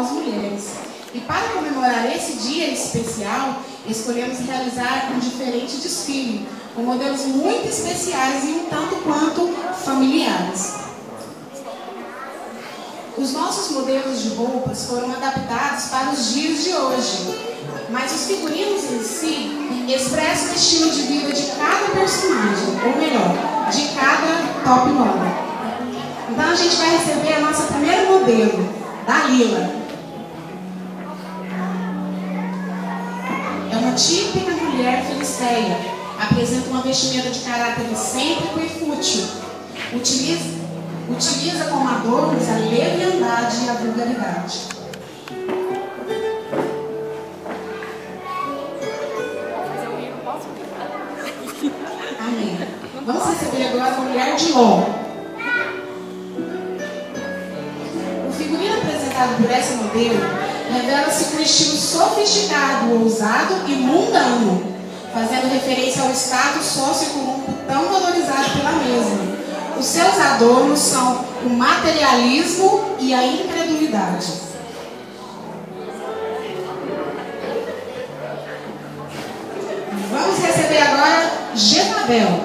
nós mulheres. E para comemorar esse dia especial, escolhemos realizar um diferente desfile, com modelos muito especiais e um tanto quanto familiares. Os nossos modelos de roupas foram adaptados para os dias de hoje, mas os figurinos em si expressam o estilo de vida de cada personagem, ou melhor, de cada top model. Então a gente vai receber a nossa primeira modelo, Dalila. É uma típica mulher filisteia, apresenta uma vestimenta de caráter excêntrico e fútil. Utiliza como adornos a leviandade e a vulgaridade. Amém. Vamos receber agora a mulher de Ló. O figurino apresentado por essa modelo revela-se com um estilo sofisticado, ousado e mundano, fazendo referência ao status socioeconômico tão valorizado pela mesma. Os seus adornos são o materialismo e a incredulidade. Vamos receber agora Jezabel.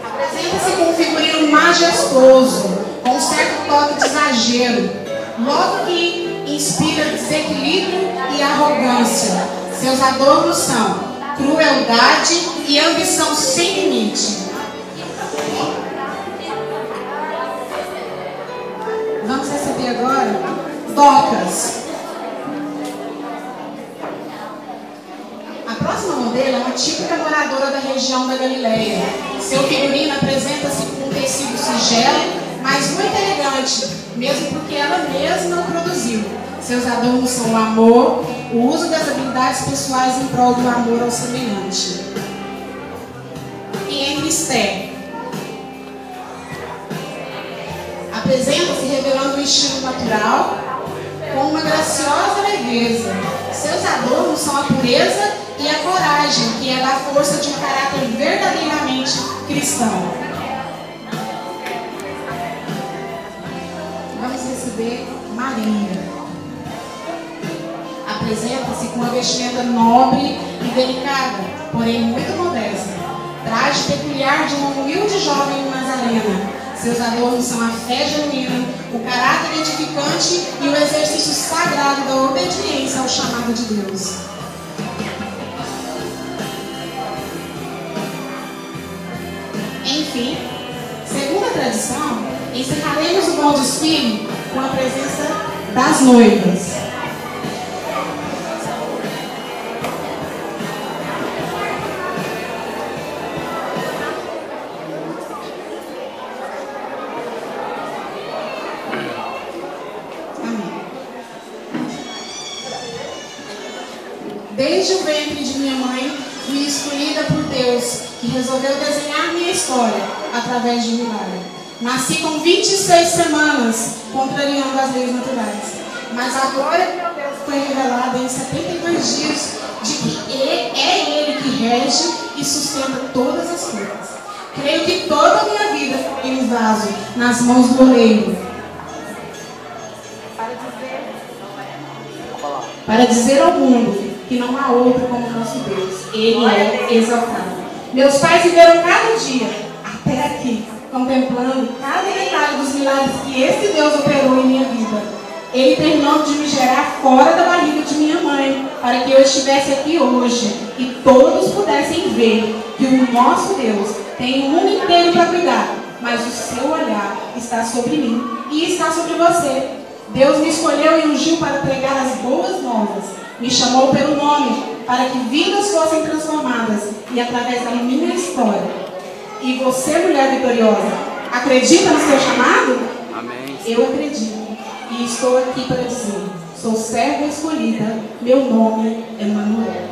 Apresenta-se com um figurino majestoso, com um certo toque de exagero, logo que inspira desequilíbrio e arrogância. Seus adornos são crueldade e ambição sem limite. Vamos receber agora Docas. A próxima modelo é uma típica moradora da região da Galileia. Seu figurino apresenta-se com um tecido singelo, mas muito elegante, mesmo porque ela mesma o produziu. Seus adornos são o amor, o uso das habilidades pessoais em prol do amor ao semelhante. E entre Esther. Apresenta-se revelando um estilo natural, com uma graciosa leveza. Seus adornos são a pureza e a coragem, que é da força de um caráter verdadeiramente cristão. Vamos receber Maria. Apresenta-se com uma vestimenta nobre e delicada, porém muito modesta. Traje peculiar de uma humilde jovem nazarena. Seus adornos são a fé genuína, o caráter edificante e o exercício sagrado da obediência ao chamado de Deus. Enfim, segundo a tradição, encerraremos o bom desfile com a presença das noivas. Desde o ventre de minha mãe, fui escolhida por Deus, que resolveu desenhar minha história através de um milagre. Nasci com 26 semanas, contrariando as leis naturais. Mas a glória de meu Deus foi revelada em 72 dias, de que é Ele que rege e sustenta todas as coisas. Creio que toda a minha vida foi um vaso nas mãos do oleiro. Para dizer ao mundo que não há outro como o nosso Deus. Ele é exaltado. Meus pais viveram cada dia, até aqui, contemplando cada detalhe dos milagres que esse Deus operou em minha vida. Ele terminou de me gerar fora da barriga de minha mãe, para que eu estivesse aqui hoje e todos pudessem ver que o nosso Deus tem o mundo inteiro para cuidar, mas o seu olhar está sobre mim e está sobre você. Deus me escolheu e ungiu para pregar as boas novas. Me chamou pelo nome, para que vidas fossem transformadas e através da minha história. E você, mulher vitoriosa, acredita no seu chamado? Amém. Eu acredito e estou aqui para dizer: sou serva escolhida, meu nome é Manuel.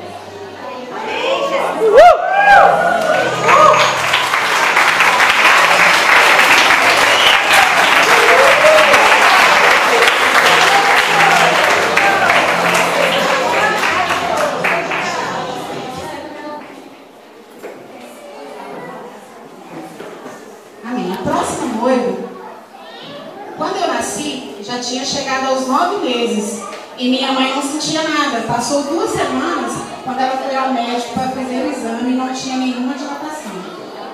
já tinha chegado aos 9 meses e minha mãe não sentia nada. Passou 2 semanas quando ela foi ao médico para fazer o exame e não tinha nenhuma dilatação.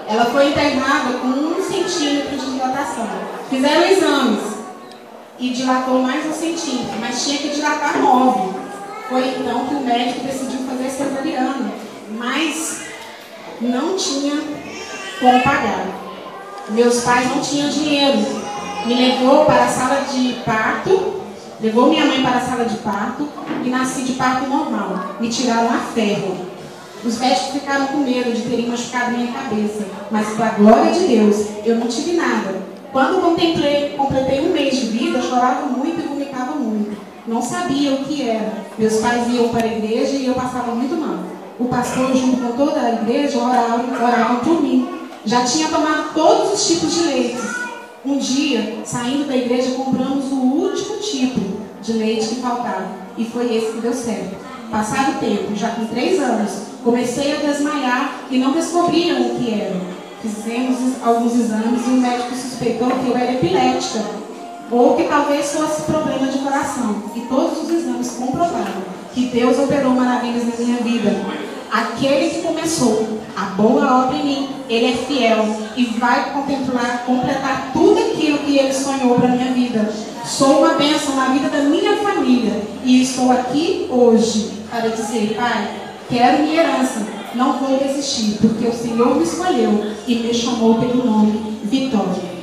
Ela foi internada com 1 centímetro de dilatação. Fizeram exames e dilatou mais 1 centímetro, mas tinha que dilatar 9. Foi então que o médico decidiu fazer cesariana, mas não tinha como pagar. Meus pais não tinham dinheiro. Me levou para a sala de parto, levou minha mãe para a sala de parto e nasci de parto normal. Me tiraram a ferro. Os médicos ficaram com medo de terem machucado minha cabeça, mas para a glória de Deus, eu não tive nada. Quando completei 1 mês de vida, chorava muito e vomitava muito. Não sabia o que era. Meus pais iam para a igreja e eu passava muito mal. O pastor, junto com toda a igreja, oravam por mim. Já tinha tomado todos os tipos de leites. Um dia, saindo da igreja, compramos o último tipo de leite que faltava. E foi esse que deu certo. Passado o tempo, já com 3 anos, comecei a desmaiar e não descobriram o que era. Fizemos alguns exames e o médico suspeitou que eu era epilética ou que talvez fosse problema de coração. E todos os exames comprovaram que Deus operou maravilhas na minha vida. Aquele que começou a boa obra em mim, Ele é fiel e vai completar tudo aquilo que Ele sonhou para a minha vida. Sou uma bênção na vida da minha família e estou aqui hoje para dizer: Pai, quero minha herança, não vou desistir, porque o Senhor me escolheu e me chamou pelo nome Vitória.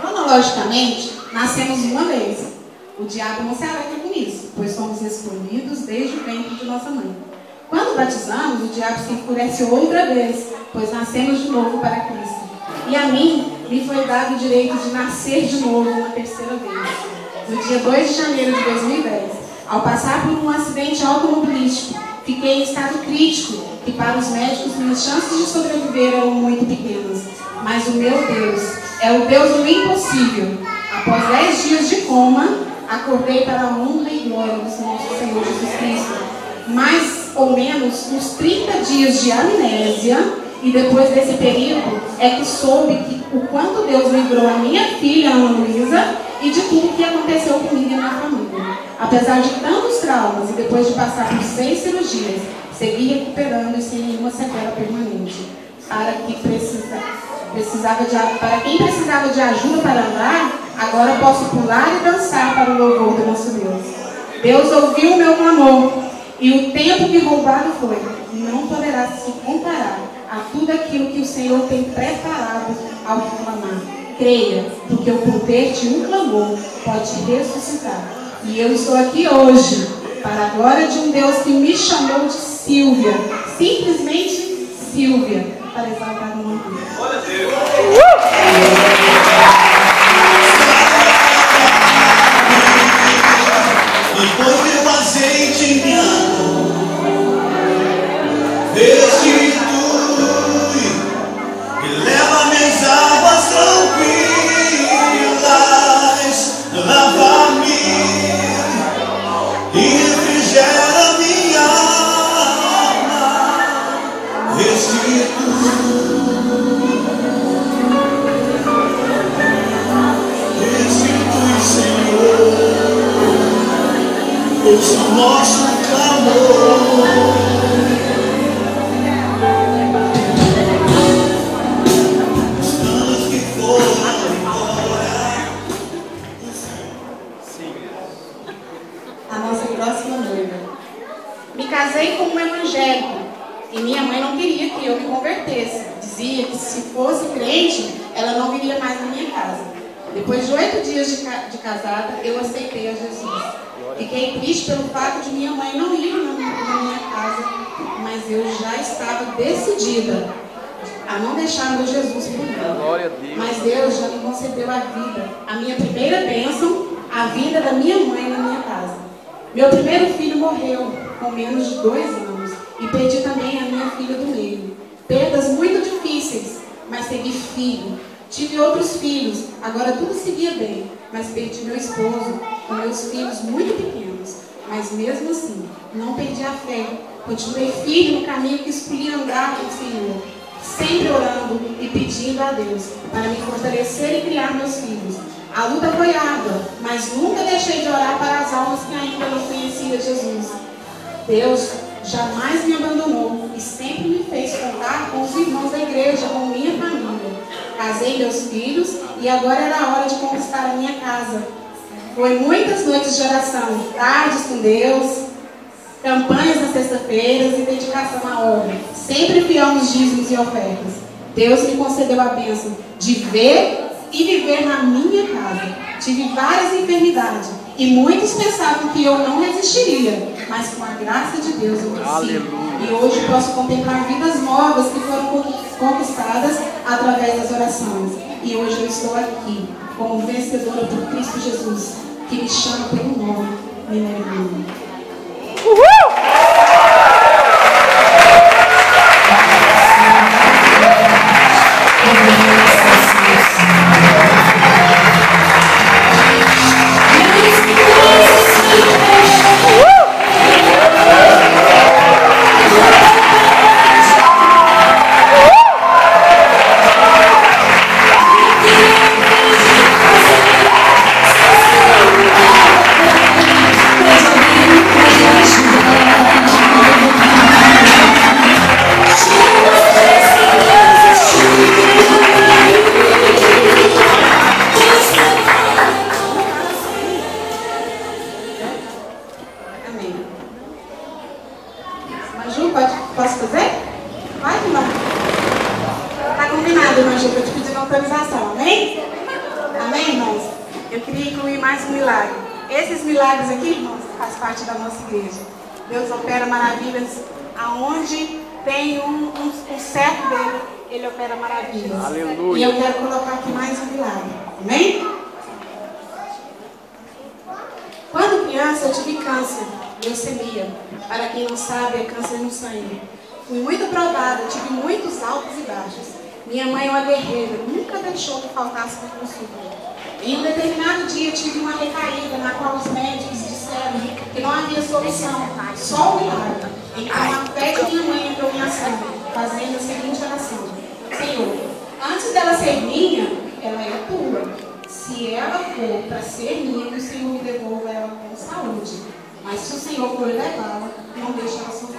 Cronologicamente, nascemos uma vez. O diabo não se alegra com isso, pois somos escolhidos desde o ventre de nossa mãe. Quando batizamos, o diabo se enfurece outra vez, pois nascemos de novo para Cristo. E a mim me foi dado o direito de nascer de novo uma 3ª vez. No dia 2 de janeiro de 2010, ao passar por um acidente automobilístico, fiquei em estado crítico e para os médicos minhas chances de sobreviver eram muito pequenas. Mas o meu Deus é o Deus do impossível. Após 10 dias de coma, acordei para a honra e glória do nosso Senhor Jesus Cristo. Mais ou menos uns 30 dias de amnésia, e depois desse período é que soube o quanto Deus livrou a minha filha, Ana Luísa, e de tudo que aconteceu comigo e minha família. Apesar de tantos traumas e depois de passar por 6 cirurgias, segui recuperando e sem nenhuma sequela permanente. Para quem precisava de ajuda para andar, agora posso pular e dançar para o louvor do nosso Deus. Deus ouviu o meu clamor e o tempo que roubado foi não poderá se comparar a tudo aquilo que o Senhor tem preparado ao clamar. Creia, porque o poder de um clamor pode ressuscitar. E eu estou aqui hoje para a glória de um Deus que me chamou de Sílvia, simplesmente Sílvia, para exaltar o nome dele. Glória a Deus! Depois deu azeite em minha mão, restitui e leva minhas águas tranquilas, lava-me e refrigera minha alma, restitui. Ouça o nosso clamor. Os anos que foram embora. A nossa próxima noiva. Me casei com um evangélico e minha mãe não queria que eu me convertesse. Dizia que se fosse crente, ela não viria mais na minha casa. Depois de 8 dias de casada, eu aceitei a Jesus. Fiquei triste pelo fato de minha mãe não ir na minha casa mas eu já estava decidida a não deixar meu Jesus por mim. Mas Deus já me concedeu a vida, a minha primeira bênção, a vida da minha mãe na minha casa. Meu primeiro filho morreu com menos de 2 anos e perdi também a minha filha do meio. Perdas muito difíceis, mas teve filho. Tive outros filhos, agora tudo seguia bem, mas perdi meu esposo com meus filhos muito pequenos. Mas mesmo assim, não perdi a fé. Continuei firme no caminho que escolhi andar com o Senhor, sempre orando e pedindo a Deus para me fortalecer e criar meus filhos. A luta foi árdua, mas nunca deixei de orar para as almas que ainda não conheciam Jesus. Deus jamais me abandonou e sempre me fez contar com os irmãos da igreja, com minha família. Casei meus filhos e agora era a hora de conquistar a minha casa. Foi muitas noites de oração, tardes com Deus, campanhas nas sextas-feiras e dedicação à obra, sempre fiel nos dízimos e ofertas. Deus me concedeu a bênção de ver e viver na minha casa. Tive várias enfermidades e muitos pensavam que eu não resistiria, mas com a graça de Deus eu venci. E hoje posso contemplar vidas novas que foram conquistadas através das orações. E hoje eu estou aqui como vencedora por Cristo Jesus, que me chama pelo nome, minha irmã. Posso fazer? Pode, irmão? Tá combinado, irmão Ju, que eu te pedi uma autorização, amém? Amém, irmãos? Eu queria incluir mais um milagre. Esses milagres aqui, irmãos, faz parte da nossa igreja. Deus opera maravilhas aonde tem um servo dele, ele opera maravilhas. Aleluia. E eu quero colocar aqui mais um milagre, amém? Quando criança eu tive câncer, leucemia. Para quem não sabe, é câncer no sangue. Fui muito provada, tive muitos altos e baixos. Minha mãe é uma guerreira, nunca deixou que faltasse uma consulta. Em um determinado dia tive uma recaída na qual os médicos disseram que não havia solução, só um milagre. Então a fé de minha mãe entrou em ação, fazendo a seguinte oração: Senhor, antes dela ser minha, ela é tua. Se ela for para ser minha, que o Senhor me devolva ela com saúde. Mas se o Senhor for levá-la, não deixe ela sofrer.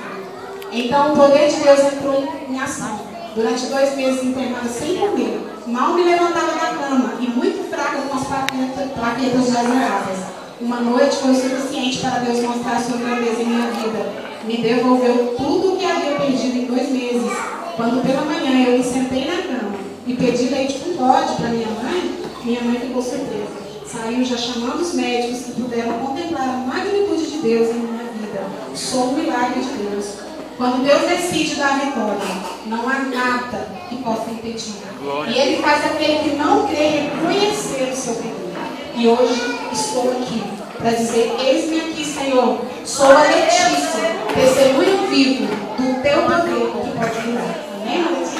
Então o poder de Deus entrou em ação. Durante 2 meses internada sem comer, mal me levantava da cama e muito fraca com as plaquetas desenhadas. Uma noite foi o suficiente para Deus mostrar sua grandeza em minha vida. Me devolveu tudo o que havia perdido em 2 meses. Quando pela manhã eu me sentei na cama e pedi leite com bode para minha mãe ficou surpresa. Saiu já chamando os médicos que puderam contemplar a magnitude de Deus em minha vida. Sou um milagre de Deus. Quando Deus decide dar a vitória, não há nada que possa impedir. E Ele faz aquele que não crê reconhecer o seu pedido. E hoje estou aqui para dizer: eis-me aqui, Senhor. Sou a Letícia, testemunho vivo do teu poder que pode curar. Amém, Letícia?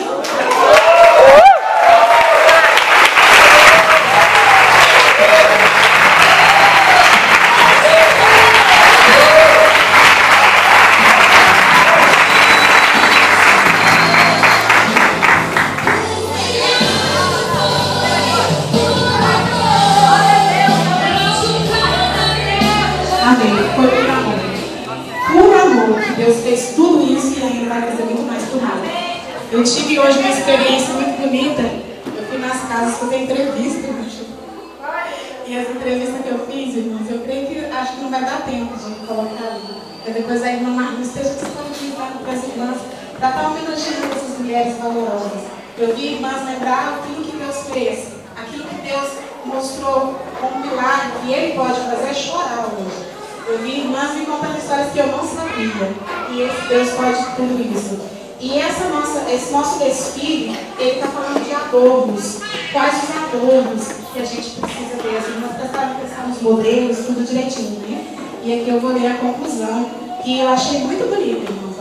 Deus fez tudo isso e ainda vai fazer muito mais por nós. Eu tive hoje uma experiência muito bonita. Eu fui nas casas fazer entrevista, e as entrevistas que eu fiz, irmãos, eu creio que acho que não vai dar tempo de colocar ali. Mas depois a irmã Marlene esteja disponibilizada para as irmãs, para estar homenageando essas mulheres valorosas. Eu vi irmãs lembrar aquilo que Deus fez, aquilo que Deus mostrou como milagre que Ele pode fazer, chorar hoje. Eu vi irmãs me contando histórias que eu não sabia. E e esse Deus pode tudo isso. E esse nosso desfile, ele está falando de adornos. Quais os adornos que a gente precisa ter? Assim, nós prestamos atenção nos modelos, tudo direitinho, né? E aqui eu vou ler a conclusão, que eu achei muito bonita, irmãos.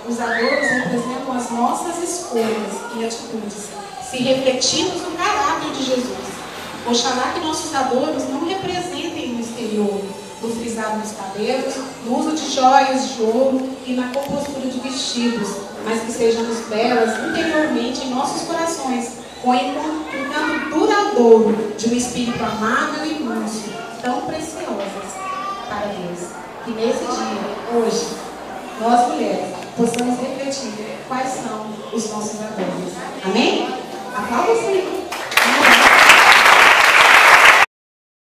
Os adornos representam as nossas escolhas e atitudes, se refletimos no caráter de Jesus. Oxalá que nossos adornos não representem no exterior, no frisado nos cabelos, no uso de joias de ouro e na compostura de vestidos, mas que sejamos belas interiormente em nossos corações, com o encanto duradouro de um espírito amável e manso, tão preciosas para Deus. Que nesse dia, hoje, nós mulheres, possamos refletir quais são os nossos adornos. Amém? Aplauda o Senhor.